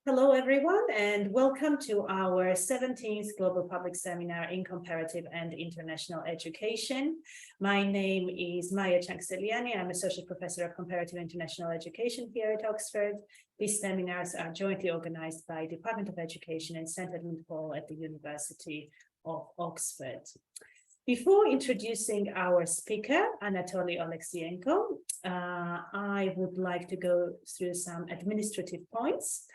Hello, everyone, and welcome to our 17th Global Public Seminar in Comparative and International Education. My name is A.Oleksiyenko. I'm Associate Professor of Comparative International Education here at Oxford. These seminars are jointly organized by Department of Education and Centre Hall at the University of Oxford. Before introducing our speaker, A.Oleksiyenko, I would like to go through some administrative points.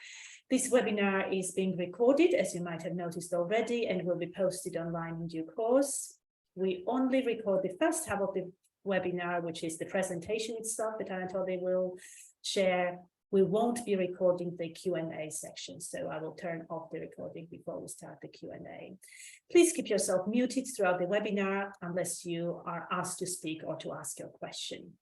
This webinar is being recorded, as you might have noticed already, and will be posted online in due course. We only record the first half of the webinar, which is the presentation itself that Anatoly will share. We won't be recording the Q&A section, so I will turn off the recording before we start the Q&A. Please keep yourself muted throughout the webinar unless you are asked to speak or to ask your question.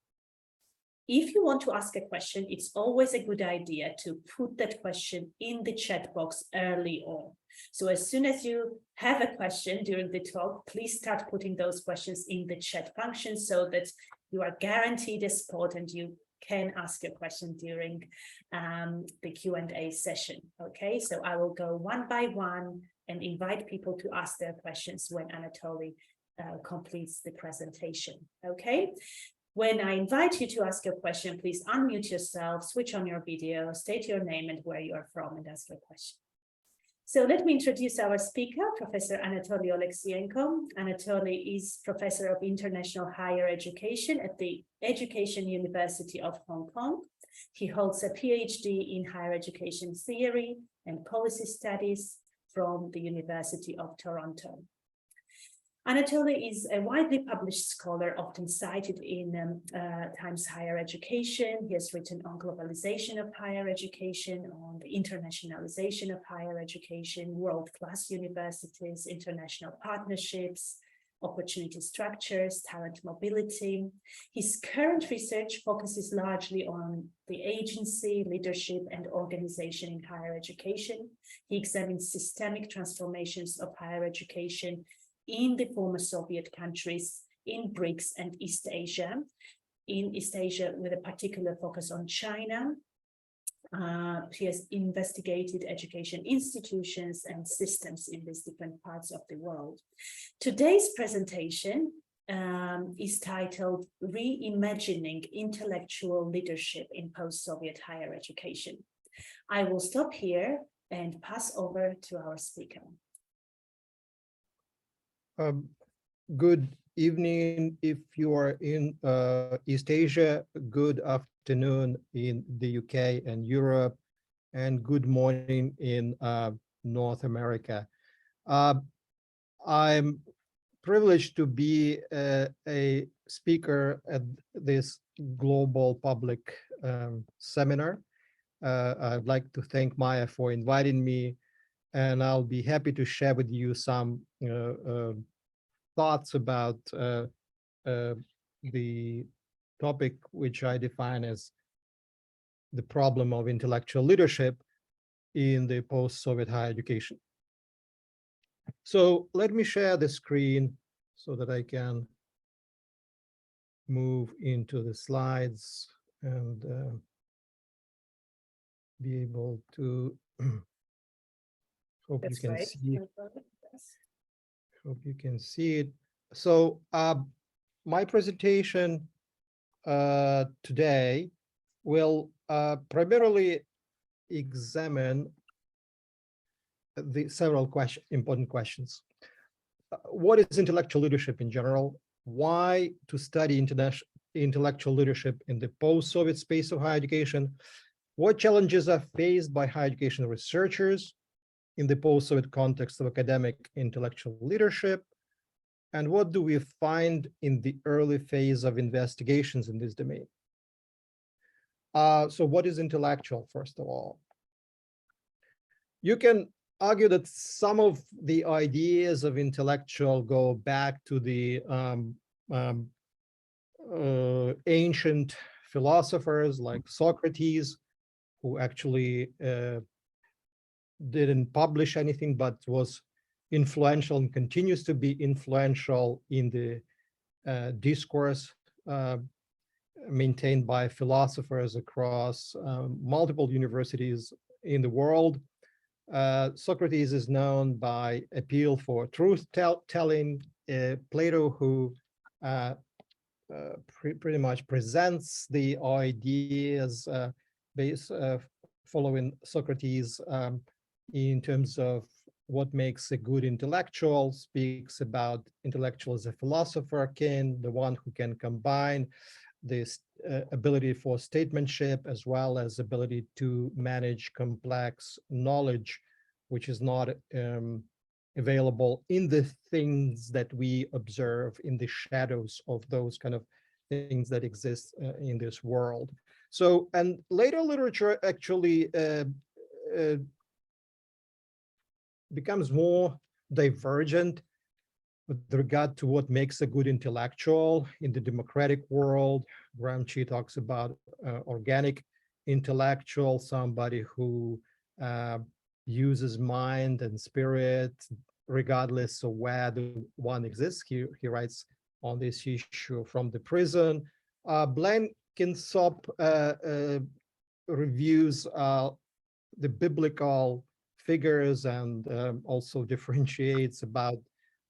If you want to ask a question, it's always a good idea to put that question in the chat box early on. So as soon as you have a question during the talk, please start putting those questions in the chat function so that you are guaranteed a spot and you can ask a question during the Q&A session. Okay, so I will go one by one and invite people to ask their questions when Anatoly completes the presentation. Okay. When I invite you to ask your question, please unmute yourself, switch on your video, state your name and where you are from, and ask your question. So let me introduce our speaker, Professor A.Oleksiyenko. Anatoly is Professor of International Higher Education at the Education University of Hong Kong. He holds a PhD in Higher Education Theory and Policy Studies from the University of Toronto. Anatoly is a widely published scholar, often cited in Times Higher Education. He has written on globalization of higher education, on the internationalization of higher education, world-class universities, international partnerships, opportunity structures, talent mobility. His current research focuses largely on the agency, leadership, and organization in higher education. He examines systemic transformations of higher education in the former Soviet countries, in BRICS and East Asia. In East Asia, with a particular focus on China. He has investigated education institutions and systems in these different parts of the world. Today's presentation is titled Reimagining Intellectual Leadership in Post-Soviet Higher Education. I will stop here and pass over to our speaker. Good evening if you are in East Asia, good afternoon in the UK and Europe, and good morning in North America. I'm privileged to be a speaker at this global public seminar. I'd like to thank Maya for inviting me, and I'll be happy to share with you some thoughts about the topic, which I define as the problem of intellectual leadership in the post-Soviet higher education. So let me share the screen so that I can move into the slides and be able to hope you can see. Hope you can see it. So my presentation today will primarily examine the several important questions. What is intellectual leadership in general? Why to study intellectual leadership in the post-Soviet space of higher education? What challenges are faced by higher education researchers in the post-Soviet context of academic intellectual leadership? And what do we find in the early phase of investigations in this domain? So what is intellectual, first of all? You can argue that some of the ideas of intellectual go back to the ancient philosophers like Socrates, who actually didn't publish anything, but was influential and continues to be influential in the discourse maintained by philosophers across multiple universities in the world. Socrates is known by appeal for truth-telling. Plato, who pretty much presents the ideas following Socrates in terms of what makes a good intellectual, speaks about intellectual as a philosopher king, the one who can combine this ability for statesmanship as well as ability to manage complex knowledge, which is not available in the things that we observe in the shadows of those kind of things that exist in this world. So, and later literature actually becomes more divergent with regard to what makes a good intellectual in the democratic world. Gramsci talks about organic intellectual, somebody who uses mind and spirit regardless of where the one exists. He writes on this issue from the prison. Blenkinsop reviews the biblical figures and also differentiates about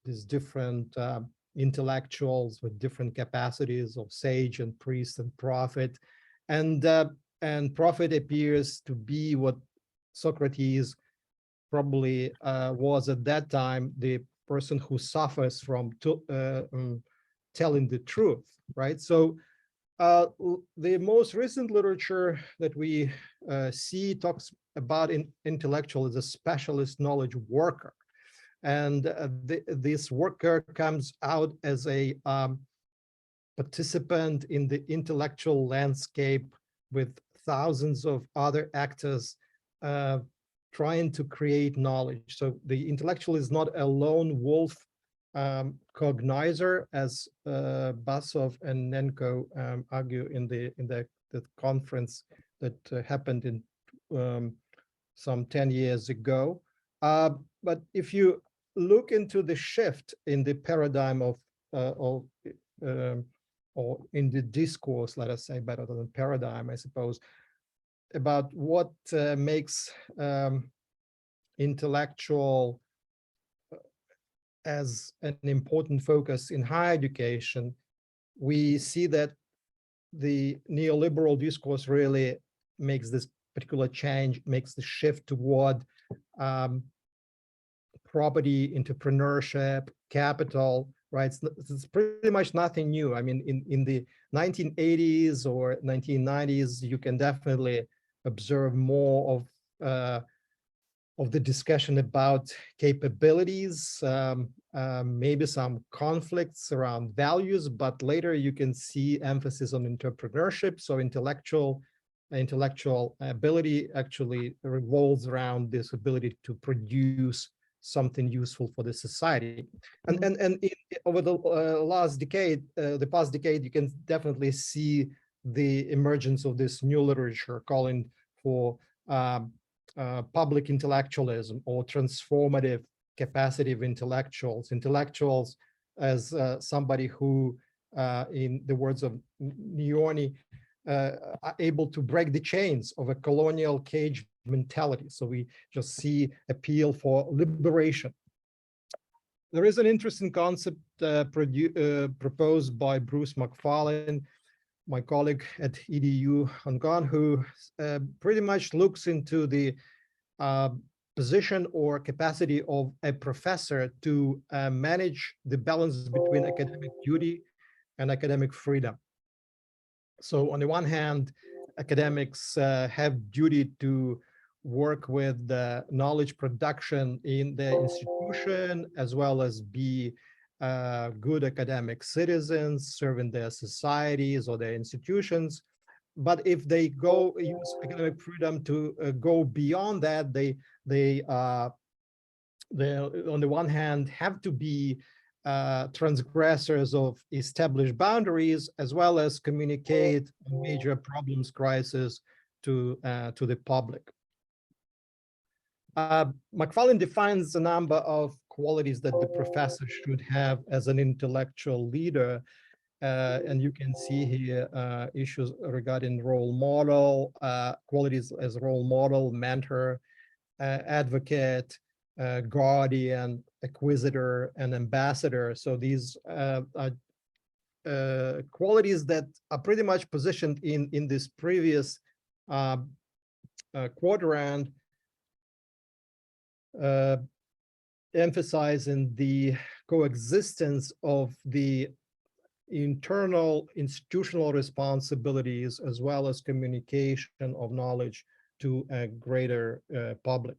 these different intellectuals with different capacities of sage and priest and prophet. And prophet appears to be what Socrates probably was at that time, the person who suffers from telling the truth, right? So the most recent literature that we see talks about intellectual as a specialist knowledge worker. And this worker comes out as a participant in the intellectual landscape with thousands of other actors trying to create knowledge. So the intellectual is not a lone wolf cognizer, as Basov and Nenko argue in the conference that happened in some 10 years ago. But if you look into the shift in the paradigm of or in the discourse, let us say, better than paradigm, I suppose, about what makes intellectual as an important focus in higher education, we see that the neoliberal discourse really makes this particular change, makes the shift toward property, entrepreneurship, capital, right? It's pretty much nothing new. I mean, in the 1980s or 1990s, you can definitely observe more of the discussion about capabilities, maybe some conflicts around values, but later you can see emphasis on entrepreneurship. So intellectual ability actually revolves around this ability to produce something useful for the society. And over the last decade, the past decade, you can definitely see the emergence of this new literature calling for public intellectualism or transformative capacity of intellectuals as somebody who, in the words of Nioni, are able to break the chains of a colonial cage mentality. So we just see appeal for liberation. There is an interesting concept proposed by Bruce McFarlane, my colleague at EDU Hong, who pretty much looks into the position or capacity of a professor to manage the balance between academic duty and academic freedom. So on the one hand, academics have duty to work with knowledge production in the institution, as well as be good academic citizens serving their societies or their institutions. But if they go use academic freedom to go beyond that, they on the one hand have to be transgressors of established boundaries, as well as communicate major problems, crises to the public. McFarlane defines a number of qualities that the professor should have as an intellectual leader. And you can see here issues regarding role model, qualities as role model, mentor, advocate, guardian, acquisitor, and ambassador. So these are qualities that are pretty much positioned in this previous quadrant, emphasizing the coexistence of the internal institutional responsibilities as well as communication of knowledge to a greater public.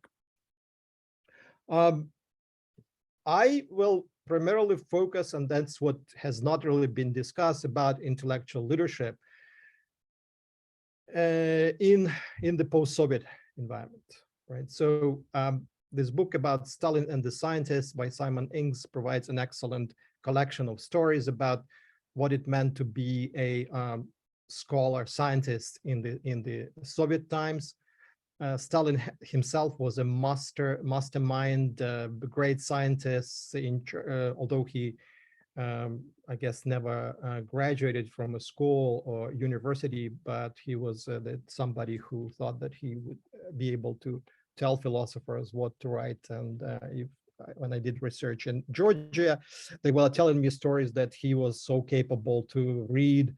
I will primarily focus, and that's what has not really been discussed, about intellectual leadership in the post-Soviet environment, right? So this book about Stalin and the Scientists by Simon Inks provides an excellent collection of stories about what it meant to be a scholar, scientist in the Soviet times. Stalin himself was a mastermind, great scientist, although he, I guess, never graduated from a school or university, but he was somebody who thought that he would be able to tell philosophers what to write. And when I did research in Georgia, they were telling me stories that he was so capable to read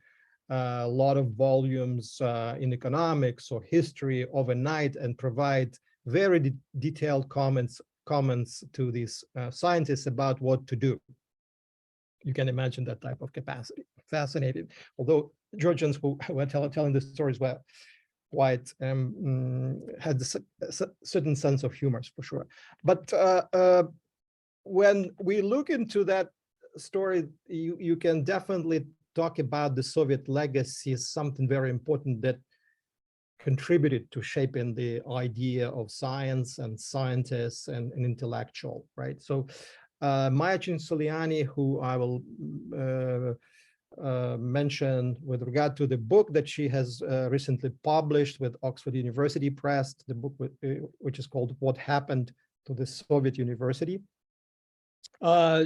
a lot of volumes in economics or history overnight and provide very detailed comments to these scientists about what to do. You can imagine that type of capacity. Fascinating. Although Georgians who were telling the stories were quite had a certain sense of humor, for sure. But when we look into that story, you can definitely talk about the Soviet legacy as something very important that contributed to shaping the idea of science and scientists and intellectual, right? So Maya Csikszentmihalyi, who I will mention with regard to the book that she has recently published with Oxford University Press, the book which is called What Happened to the Soviet University.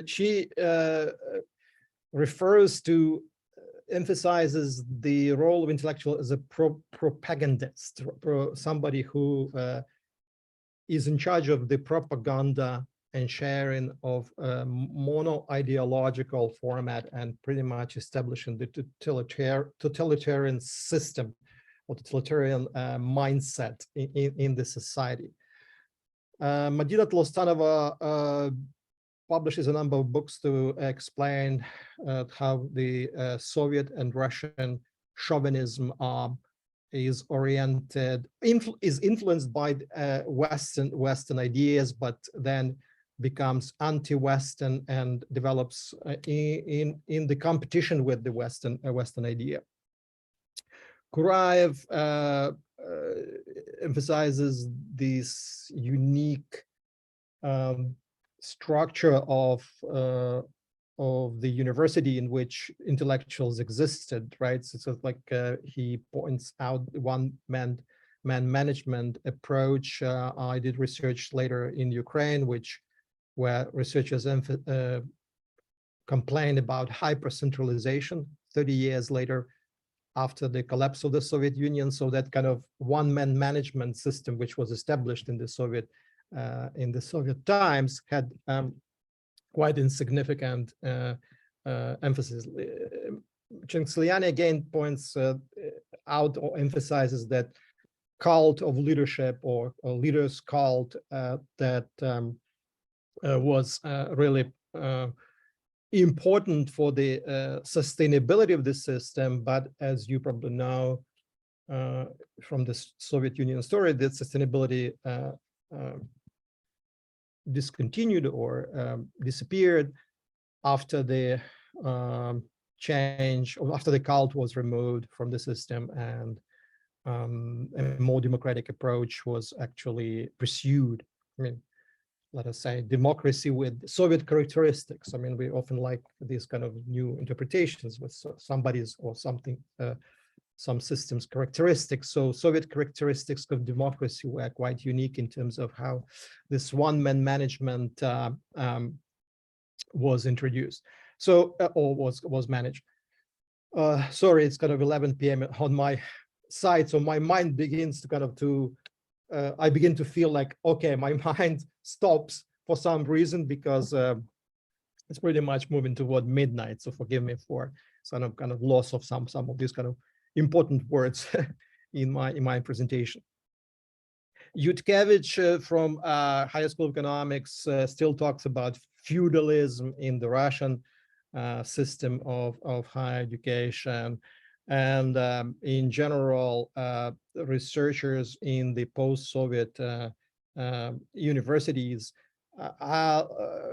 She refers to, emphasizes the role of intellectual as a propagandist, somebody who is in charge of the propaganda and sharing of a mono-ideological format and pretty much establishing the totalitarian system or totalitarian mindset in the society. Madina Tlostanova publishes a number of books to explain how the Soviet and Russian chauvinism is influenced by Western ideas, but then becomes anti-Western and develops in the competition with the Western idea. Kuraev emphasizes this unique structure of the university in which intellectuals existed, right? So it's like he points out one-man management approach. I did research later in Ukraine, where researchers complained about hyper-centralization 30 years later after the collapse of the Soviet Union. So that kind of one-man management system, which was established in the Soviet times, had quite insignificant emphasis. Csikszentmihalyi again points out or emphasizes that cult of leadership or leaders cult that was really important for the sustainability of the system. But as you probably know from the Soviet Union story, that sustainability discontinued or disappeared after the change, or after the cult was removed from the system, and a more democratic approach was actually pursued. I mean, let us say democracy with Soviet characteristics. I mean, we often like these kind of new interpretations with somebody's or something some systems characteristics. So Soviet characteristics of democracy were quite unique in terms of how this one-man management was introduced. So or was managed. Sorry, it's kind of 11 p.m. on my side, so my mind begins to kind of I begin to feel like, okay, my mind stops for some reason because it's pretty much moving toward midnight. So forgive me for some kind of loss of some of these kind of important words in my presentation. Yutkevich from Higher School of Economics still talks about feudalism in the Russian system of higher education. And in general, researchers in the post-Soviet universities are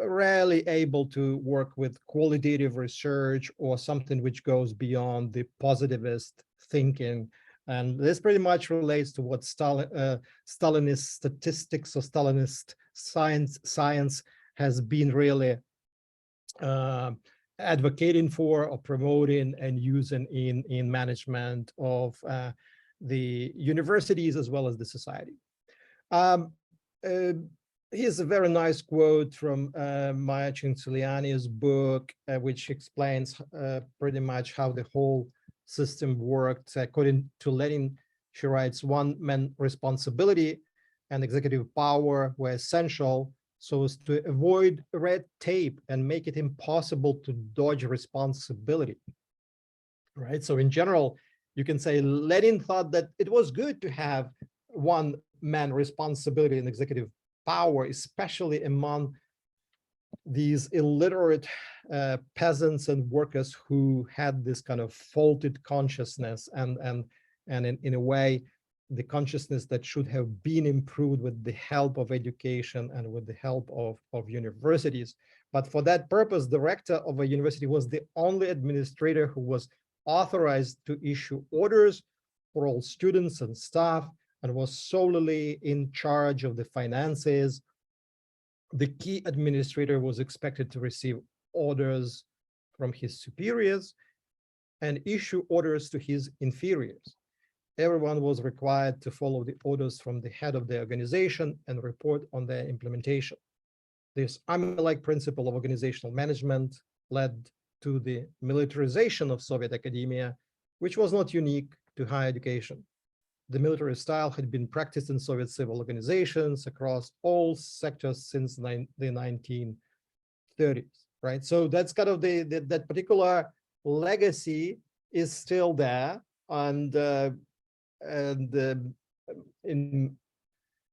rarely able to work with qualitative research or something which goes beyond the positivist thinking. And this pretty much relates to what Stalinist statistics or Stalinist science has been really advocating for or promoting and using in management of the universities as well as the society. Here's a very nice quote from Maya Csikszentmihalyi's book, which explains pretty much how the whole system worked. According to Lenin, she writes, one-man responsibility and executive power were essential so as to avoid red tape and make it impossible to dodge responsibility, right? So in general, you can say Lenin thought that it was good to have one-man responsibility and executive power, especially among these illiterate peasants and workers who had this kind of faulted consciousness and in a way, the consciousness that should have been improved with the help of education and with the help of universities. But for that purpose, the rector of a university was the only administrator who was authorized to issue orders for all students and staff and was solely in charge of the finances. The key administrator was expected to receive orders from his superiors and issue orders to his inferiors. Everyone was required to follow the orders from the head of the organization and report on their implementation. This army-like principle of organizational management led to the militarization of Soviet academia, which was not unique to higher education. The military style had been practiced in Soviet civil organizations across all sectors since the 1930s, right? So that's kind of that particular legacy is still there, and in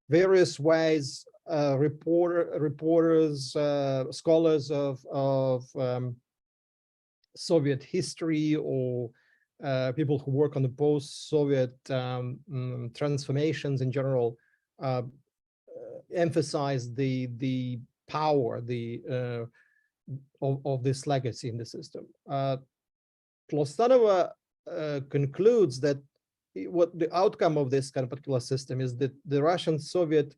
various ways, reporters, scholars of Soviet history or people who work on the post-Soviet transformations in general emphasize the power of this legacy in the system. Klostanova concludes that what the outcome of this kind of particular system is that the Russian Soviet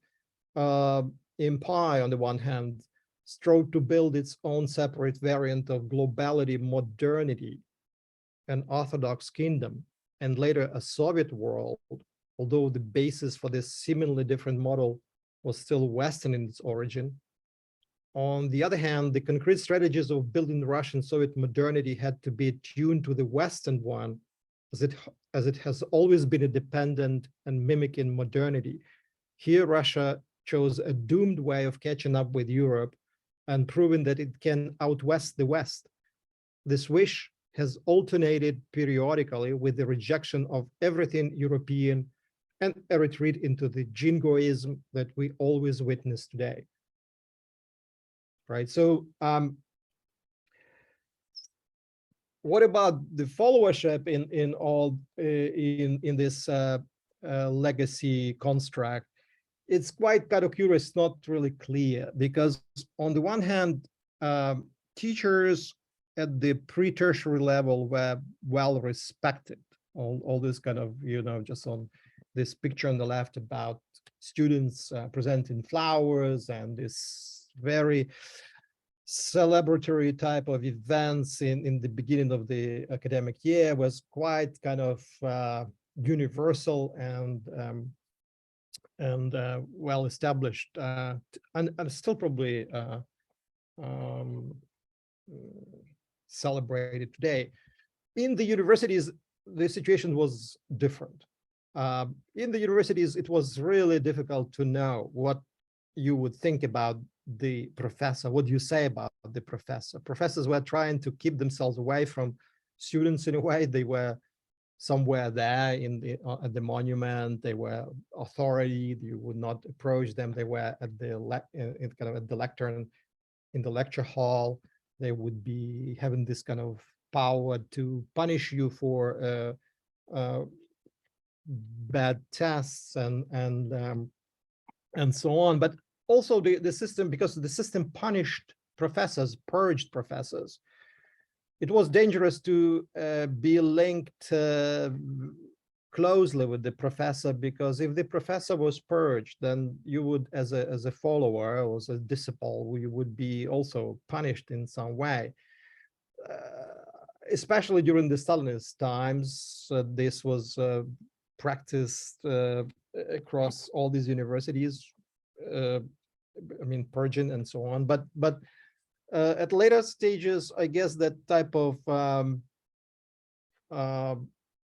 empire, on the one hand, strove to build its own separate variant of globality, modernity, an Orthodox kingdom, and later a Soviet world, although the basis for this seemingly different model was still Western in its origin. On the other hand, the concrete strategies of building Russian Soviet modernity had to be attuned to the Western one, as it has always been a dependent and mimicking modernity. Here, Russia chose a doomed way of catching up with Europe and proving that it can outwest the West. This wish has alternated periodically with the rejection of everything European and a retreat into the jingoism that we always witness today. Right, so what about the followership in this legacy construct? It's quite kind of curious, not really clear, because on the one hand, teachers at the pre-tertiary level were well respected. All this kind of, just on this picture on the left about students presenting flowers and this very celebratory type of events in the beginning of the academic year was quite kind of universal and well established, and still probably um, celebrated today. In the universities, the situation was different. In the universities, it was really difficult to know what you would think about the professor, what you say about the professor. Professors were trying to keep themselves away from students in a way. They were somewhere there in the at the monument. They were authority. You would not approach them. They were at the kind of at the lectern, in the lecture hall. They would be having this kind of power to punish you for bad tests and so on. But also the system, because the system punished professors, purged professors, it was dangerous to be linked closely with the professor, because if the professor was purged, then you would, as a follower or as a disciple, you would be also punished in some way. Especially during the Stalinist times, this was practiced across all these universities. I mean, purging and so on. But at later stages, I guess that type of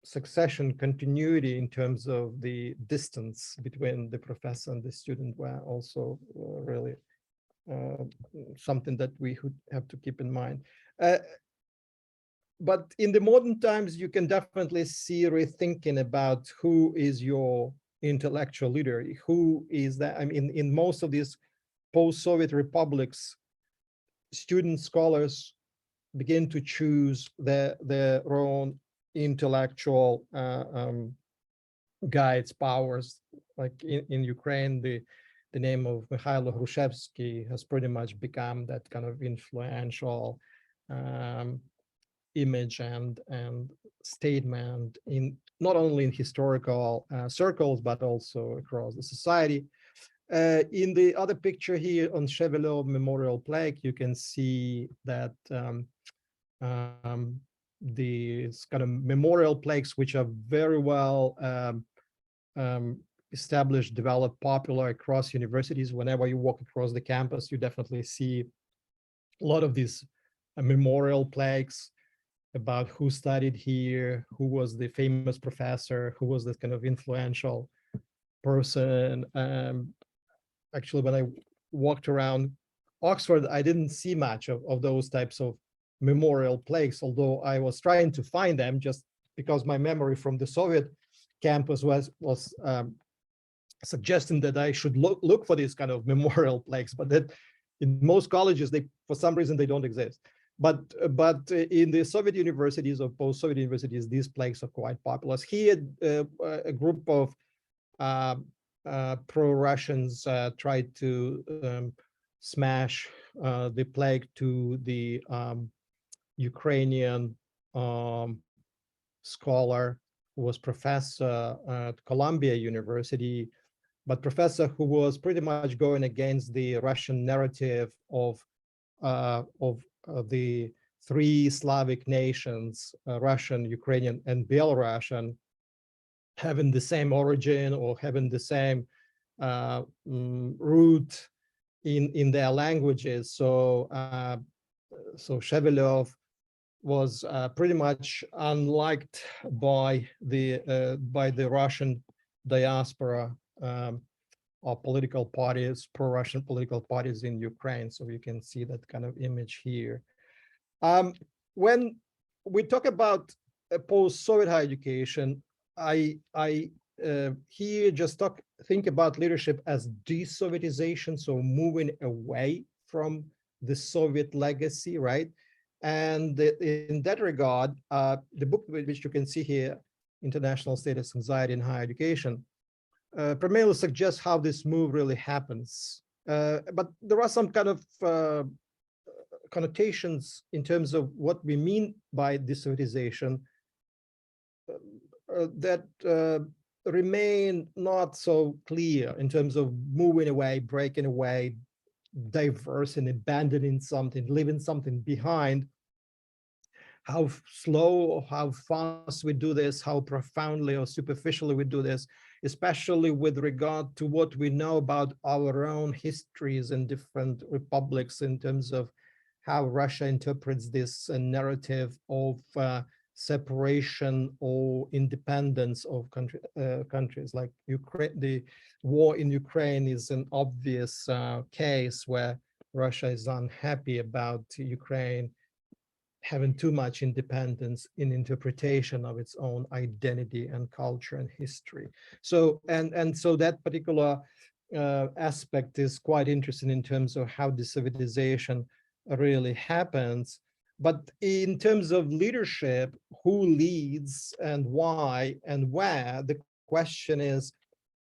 succession continuity in terms of the distance between the professor and the student were also really something that we would have to keep in mind. But in the modern times, you can definitely see rethinking about who is your intellectual leader, who is that. I mean, in most of these post-Soviet republics, student scholars begin to choose their own intellectual guides, powers. Like in Ukraine, the name of Mikhailo Hrushevsky has pretty much become that kind of influential image and statement in not only in historical circles, but also across the society. In the other picture here on Shevelov Memorial Plaque, you can see that these kind of memorial plaques, which are very well established, developed, popular across universities. Whenever you walk across the campus, you definitely see a lot of these memorial plaques about who studied here, who was the famous professor, who was this kind of influential person. Actually, when I walked around Oxford, I didn't see much of those types of memorial plaques, although I was trying to find them, just because my memory from the Soviet campus was suggesting that I should look for these kind of memorial plaques, but that in most colleges, they, for some reason, they don't exist. But in the Soviet universities or post-Soviet universities, these plaques are quite popular. Here, a group of pro-Russians tried to smash the plaque to the Ukrainian scholar who was professor at Columbia University, but professor who was pretty much going against the Russian narrative of the three Slavic nations, Russian, Ukrainian, and Belarusian, having the same origin or having the same root in their languages. So Shevelov was pretty much unliked by the Russian diaspora or political parties, pro-Russian political parties in Ukraine. So you can see that kind of image here. When we talk about post-Soviet higher education, I here just think about leadership as de-Sovietization, so moving away from the Soviet legacy, right? And in that regard, the book which you can see here, International Status Anxiety in Higher Education, primarily suggests how this move really happens. But there are some kind of connotations in terms of what we mean by de-Sovietization that remain not so clear in terms of moving away, breaking away, diverse and abandoning something, leaving something behind. How slow or how fast we do this, how profoundly or superficially we do this, especially with regard to what we know about our own histories in different republics in terms of how Russia interprets this narrative of separation or independence of countries like Ukraine. The war in Ukraine is an obvious case where Russia is unhappy about Ukraine having too much independence in interpretation of its own identity and culture and history. So and so that particular aspect is quite interesting in terms of how the civilization really happens. But in terms of leadership, who leads and why and where, the question is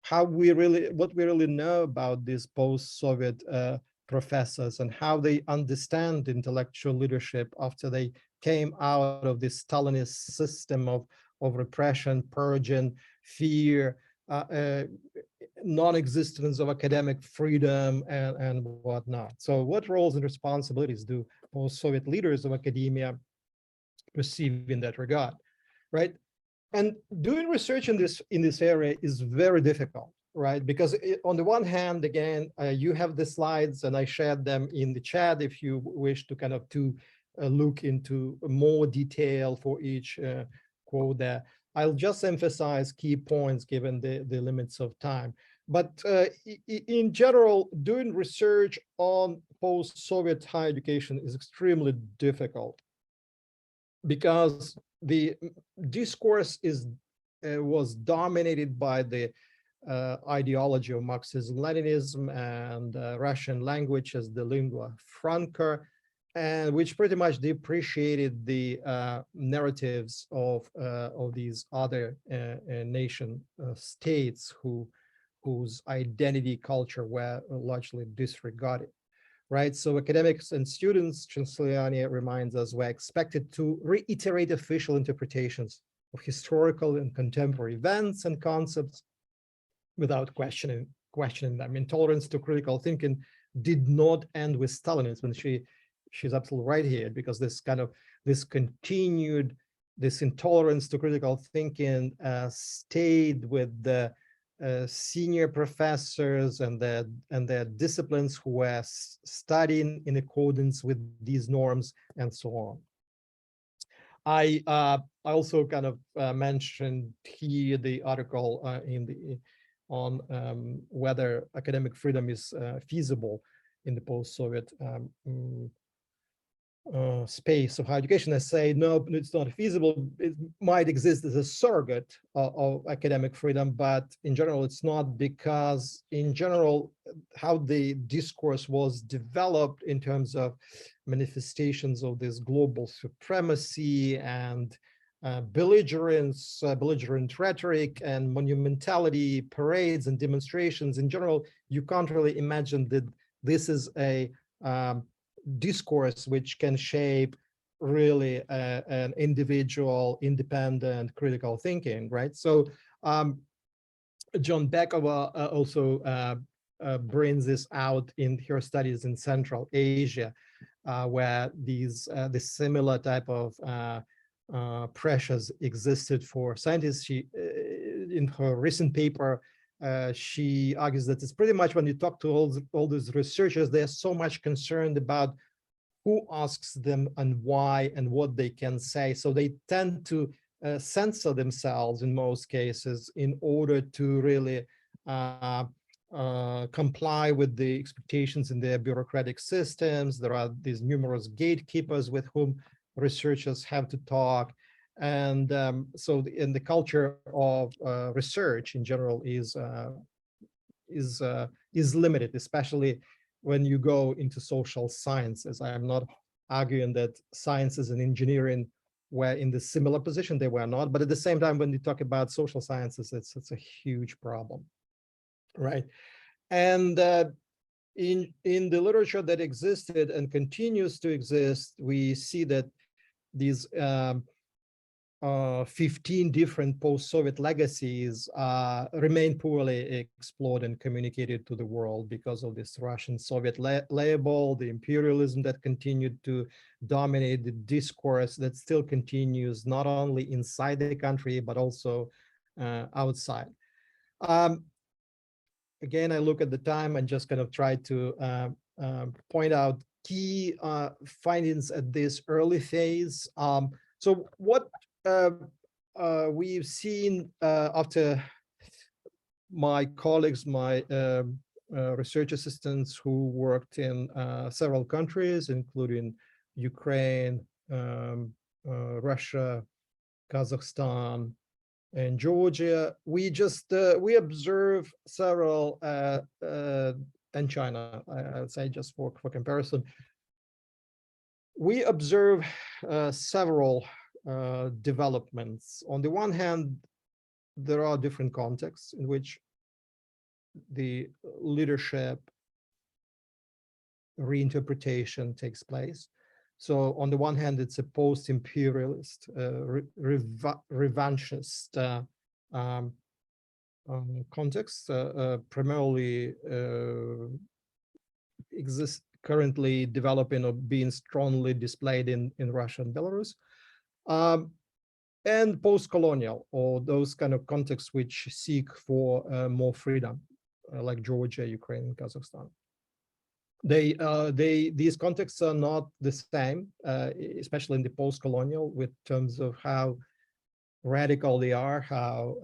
what we really know about these post-Soviet professors and how they understand intellectual leadership after they came out of this Stalinist system of repression, purging, fear, non-existence of academic freedom and whatnot. So what roles and responsibilities do post-Soviet leaders of academia perceive in that regard, right? And doing research in this area is very difficult, right? Because on the one hand, again, you have the slides and I shared them in the chat if you wish to kind of look into more detail for each quote there. I'll just emphasize key points given the limits of time. But in general, doing research on post-Soviet higher education is extremely difficult because the discourse was dominated by the ideology of Marxism-Leninism and Russian language as the lingua franca, and which pretty much depreciated the narratives of these other nation states whose identity culture were largely disregarded. Right, so academics and students, Chancellor reminds us, were expected to reiterate official interpretations of historical and contemporary events and concepts without questioning them. Intolerance to critical thinking did not end with Stalinism, and she's absolutely right here, because this intolerance to critical thinking stayed with the senior professors and their disciplines who were studying in accordance with these norms and so on. I also kind of mentioned here the article on whether academic freedom is feasible in the post-Soviet space of higher education. I say, no, it's not feasible. It might exist as a surrogate of academic freedom, but in general, it's not, because in general, how the discourse was developed in terms of manifestations of this global supremacy and belligerent rhetoric and monumentality, parades and demonstrations, in general, you can't really imagine that this is a discourse which can shape really an individual, independent, critical thinking, right? So John Bekova also brings this out in her studies in Central Asia, where the similar type of pressures existed for scientists. She, in her recent paper, she argues that it's pretty much, when you talk to all these researchers, they're so much concerned about who asks them and why and what they can say. So they tend to censor themselves in most cases in order to really comply with the expectations in their bureaucratic systems. There are these numerous gatekeepers with whom researchers have to talk. And so in the culture of research in general is limited, especially when you go into social sciences. I am not arguing that sciences and engineering were in the similar position. They were not, but at the same time, when you talk about social sciences, it's a huge problem, right? And in the literature that existed and continues to exist, we see that these 15 different post-Soviet legacies remain poorly explored and communicated to the world because of this Russian-Soviet label, the imperialism that continued to dominate the discourse that still continues not only inside the country, but also outside. Again, I look at the time and just kind of try to point out key findings at this early phase. So what we've seen after my colleagues, my research assistants who worked in several countries, including Ukraine, Russia, Kazakhstan, and Georgia, we observe several, and China, I would say just for comparison, we observe several developments. On the one hand, there are different contexts in which the leadership reinterpretation takes place. So on the one hand, it's a post-imperialist, revanchist context, primarily exists currently developing or being strongly displayed in Russia and Belarus, and post-colonial, or those kind of contexts which seek for more freedom, like Georgia, Ukraine, and Kazakhstan. These contexts are not the same, especially in the post-colonial, with terms of how radical they are, how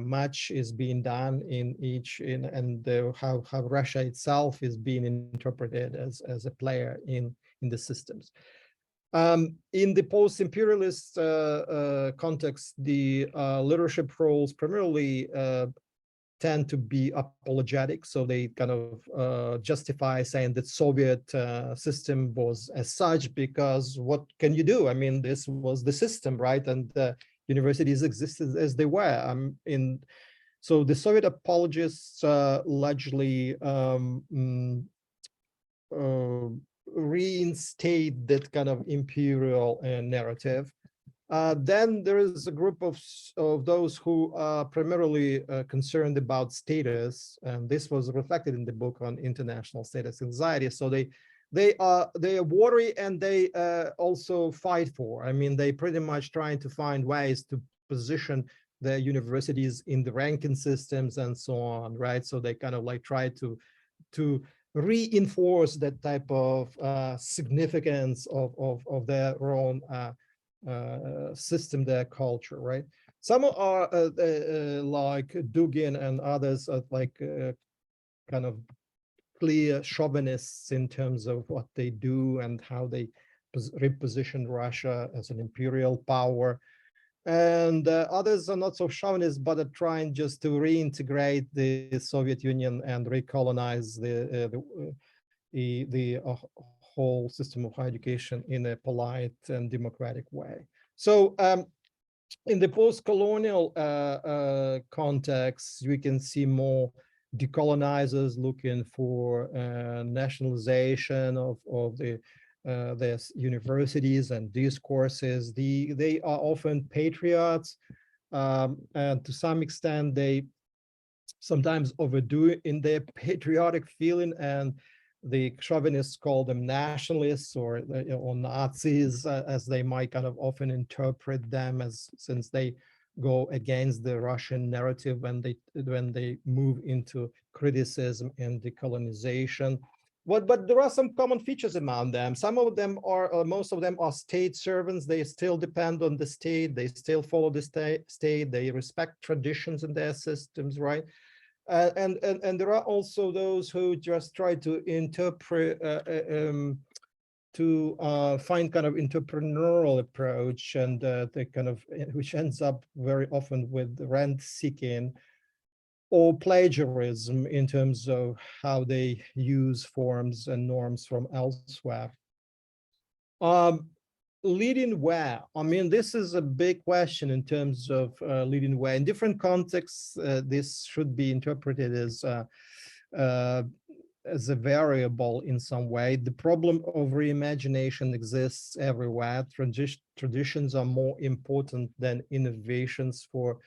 much is being done in each, and how Russia itself is being interpreted as a player in the systems. In the post-imperialist context, the leadership roles primarily tend to be apologetic, so they kind of justify saying that Soviet system was as such because what can you do? I mean, this was the system, right? And universities existed as they were. So the Soviet apologists largely reinstate that kind of imperial narrative. Then there is a group of those who are primarily concerned about status, and this was reflected in the book on international status anxiety. So they are worried, and they also fight for. I mean, they pretty much trying to find ways to position their universities in the ranking systems and so on, right? So they kind of like try to reinforce that type of significance of their own system, their culture, right? Some are like Dugin and others are like kind of clear chauvinists in terms of what they do and how they reposition Russia as an imperial power. And others are not so chauvinist, but are trying just to reintegrate the Soviet Union and recolonize the whole system of higher education in a polite and democratic way. So in the post-colonial context, we can see more decolonizers looking for nationalization of their universities and discourses. They are often patriots, and to some extent, they sometimes overdo in their patriotic feeling, and the chauvinists call them nationalists or Nazis, as they might kind of often interpret them, as since they go against the Russian narrative when they move into criticism and decolonization. But there are some common features among them. Some of them are, most of them are state servants. They still depend on the state. They still follow the state. They respect traditions in their systems, right? And there are also those who just try to interpret, to find kind of entrepreneurial approach, and they kind of, which ends up very often with rent seeking or plagiarism in terms of how they use forms and norms from elsewhere. Leading where? I mean, this is a big question in terms of leading where. In different contexts, this should be interpreted as as a variable in some way. The problem of reimagination exists everywhere. Traditions are more important than innovations for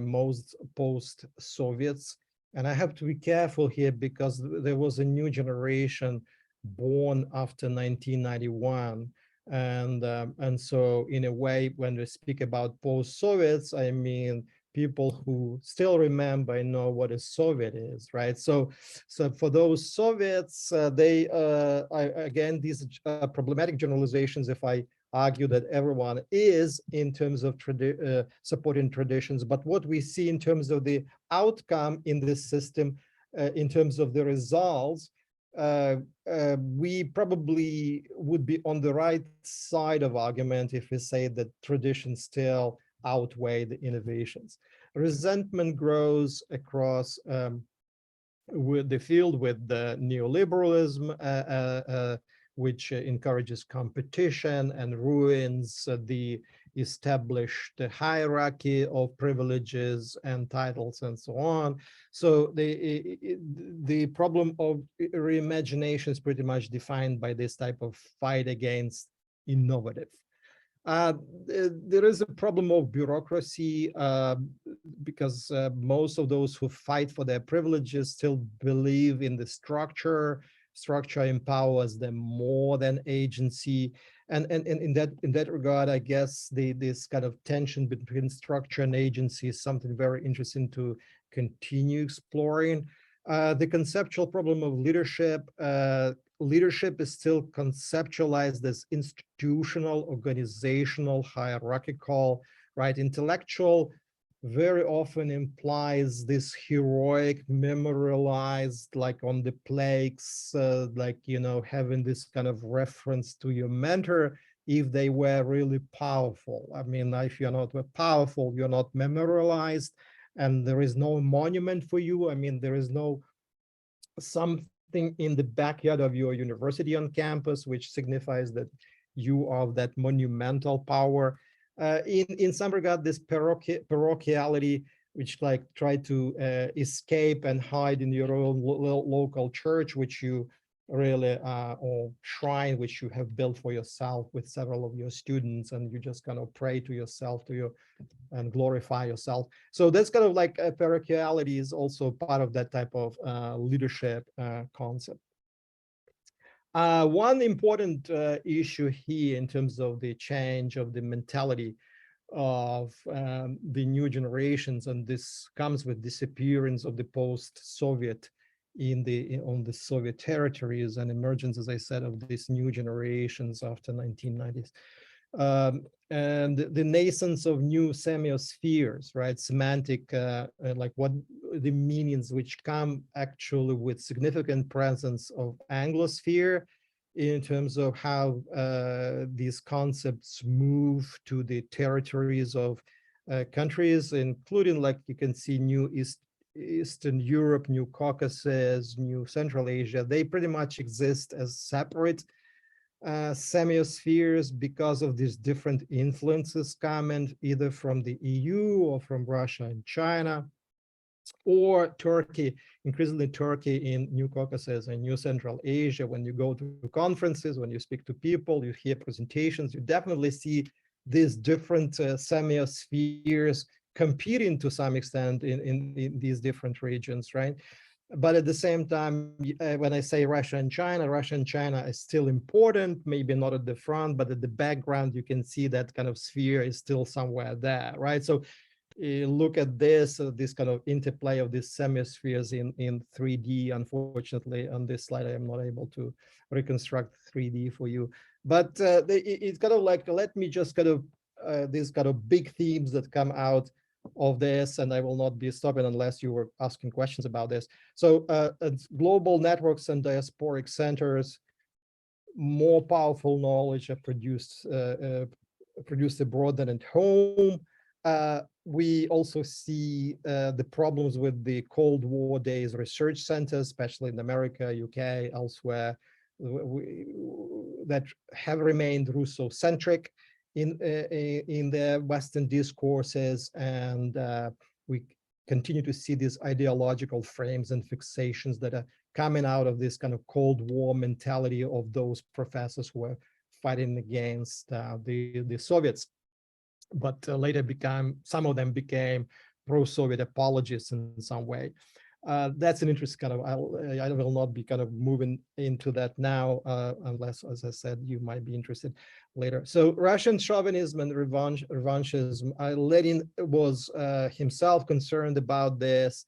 most post-Soviets. And I have to be careful here because there was a new generation born after 1991. And so in a way, when we speak about post-Soviets, I mean people who still remember and know what a Soviet is, right? So for those Soviets, again, these problematic generalizations, if I argue that everyone is in terms of supporting traditions, but what we see in terms of the outcome in this system, in terms of the results, we probably would be on the right side of argument if we say that traditions still outweigh the innovations. Resentment grows across with the field with the neoliberalism, which encourages competition and ruins the established hierarchy of privileges and titles and so on. So the problem of reimagination is pretty much defined by this type of fight against innovative. There is a problem of bureaucracy because most of those who fight for their privileges still believe in the structure. Structure empowers them more than agency. And in that regard, I guess this kind of tension between structure and agency is something very interesting to continue exploring. The conceptual problem of leadership. Leadership is still conceptualized as institutional, organizational, hierarchical, right? Intellectual very often implies this heroic, memorialized, like on the plaques, like, you know, having this kind of reference to your mentor if they were really powerful. I mean, if you're not powerful, you're not memorialized, and there is no monument for you. I mean, there is no something in the backyard of your university on campus, which signifies that you are of that monumental power. In some regard, this parochiality, which like try to escape and hide in your own local church, which you really or shrine, which you have built for yourself with several of your students, and you just kind of pray to yourself, and glorify yourself. So that's kind of like parochiality is also part of that type of leadership concept. One important issue here in terms of the change of the mentality of the new generations, and this comes with disappearance of the post-Soviet on the Soviet territories and emergence, as I said, of these new generations after 1990s. And the nascence of new semiospheres, right? Semantic, like what the meanings which come actually with significant presence of Anglosphere in terms of how these concepts move to the territories of countries, including, like you can see, New Eastern Europe, New Caucasus, New Central Asia. They pretty much exist as separate semiospheres because of these different influences coming either from the EU or from Russia and China, or Turkey, increasingly Turkey in New Caucasus and New Central Asia. When you go to conferences, when you speak to people, you hear presentations, you definitely see these different semiospheres competing to some extent in these different regions, right? But at the same time, when I say Russia and China is still important, maybe not at the front, but at the background, you can see that kind of sphere is still somewhere there, right? So look at this kind of interplay of these semispheres in 3D. Unfortunately, on this slide, I am not able to reconstruct 3D for you. But it's kind of like, let me just kind of, these kind of big themes that come out of this, and I will not be stopping unless you were asking questions about this. So global networks and diasporic centers, more powerful knowledge are produced abroad than at home. We also see the problems with the Cold War days research centers, especially in America, UK, elsewhere, that have remained Russo-centric in their Western discourses, and we continue to see these ideological frames and fixations that are coming out of this kind of Cold War mentality of those professors who were fighting against the Soviets, but later some of them became pro-Soviet apologists in some way. That's an interesting kind of, I will not be kind of moving into that now, unless, as I said, you might be interested later. So Russian chauvinism and revanchism, Lenin was himself concerned about this.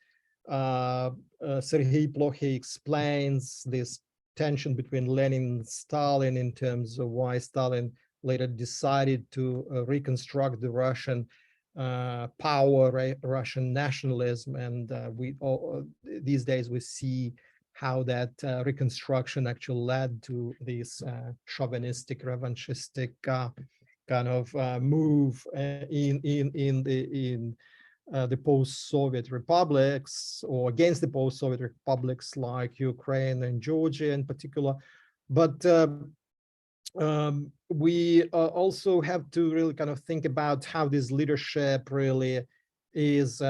Sergei Plokhy explains this tension between Lenin and Stalin in terms of why Stalin later decided to reconstruct the Russian power, Russian nationalism, and these days we see how that reconstruction actually led to this chauvinistic, revanchistic kind of move in the post-Soviet republics, or against the post-Soviet republics like Ukraine and Georgia in particular. But we also have to really kind of think about how this leadership really is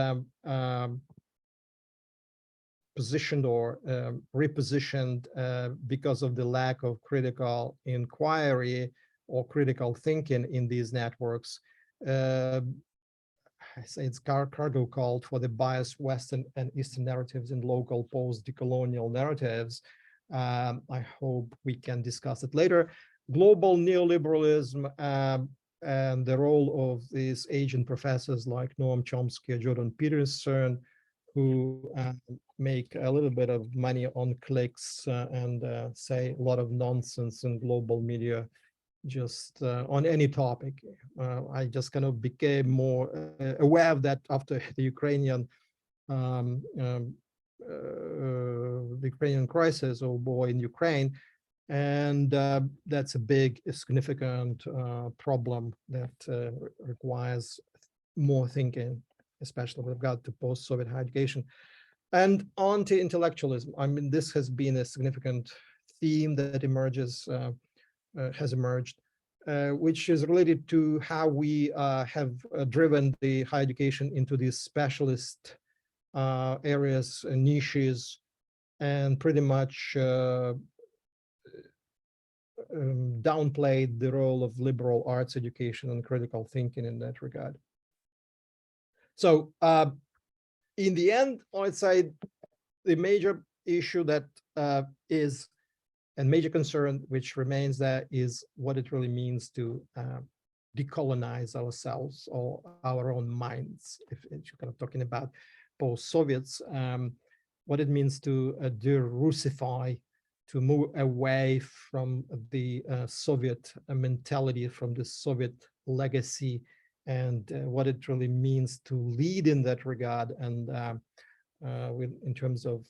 positioned or repositioned because of the lack of critical inquiry or critical thinking in these networks. I say it's Cargo called for the biased Western and Eastern narratives in local post-decolonial narratives. I hope we can discuss it later. Global neoliberalism and the role of these Asian professors like Noam Chomsky or Jordan Peterson, who make a little bit of money on clicks and say a lot of nonsense in global media, just on any topic. I just kind of became more aware of that after the Ukrainian crisis or war in Ukraine. And that's a big, significant problem that requires more thinking, especially with regard to post-Soviet higher education. And anti-intellectualism. I mean, this has been a significant theme that has emerged, which is related to how we have driven the higher education into these specialist areas and niches, and pretty much downplayed the role of liberal arts education and critical thinking in that regard. So in the end, I'd say the major issue that is and major concern which remains there is what it really means to decolonize ourselves or our own minds, if you're kind of talking about post-Soviets, what it means to de-Russify, to move away from the Soviet mentality, from the Soviet legacy, and what it really means to lead in that regard. And in terms of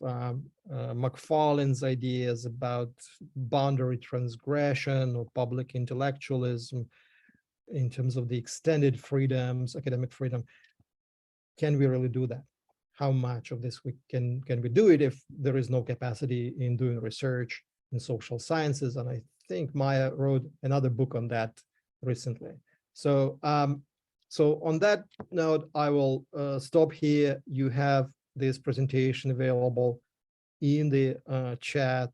McFarlane's ideas about boundary transgression or public intellectualism, in terms of the extended freedoms, academic freedom, can we really do that? How much of this can we do it if there is no capacity in doing research in social sciences? And I think Maya wrote another book on that recently. So so on that note, I will stop here. You have this presentation available in the chat.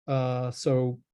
So